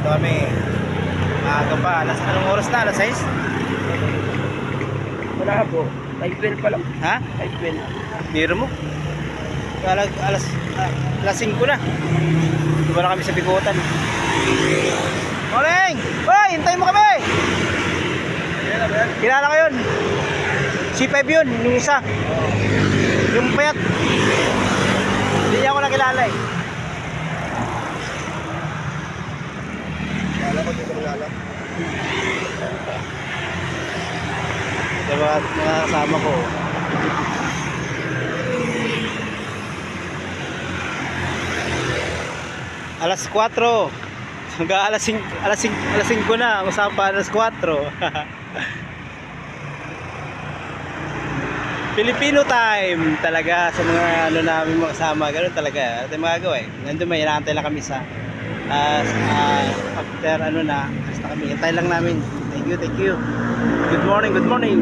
Dito kami. Maaga pa. Anong oras na? Alas 6? Wala po. 5:12 pa lang. Ha? 5:12. Biro mo? Alas 5 na. Diba na kami sa Bikutan? Morning! Hoy! Hintayin mo kami! Kilala ko yun. C5 yun, yung isa. Yung payat. Hindi niya ako nakilala eh. Wala ko dito kilala. Diba nakasama ko. Alas 4. Hanggang alas 5 na. Ang usapan alas 4. Filipino time talaga sa mga ano namin mga kasama. Ganun talaga. Ano tayong magagawa eh. Nandun may inaantay lang kami sa after ano na. Basta kami. Hintay lang namin. Thank you, thank you. Good morning, good morning.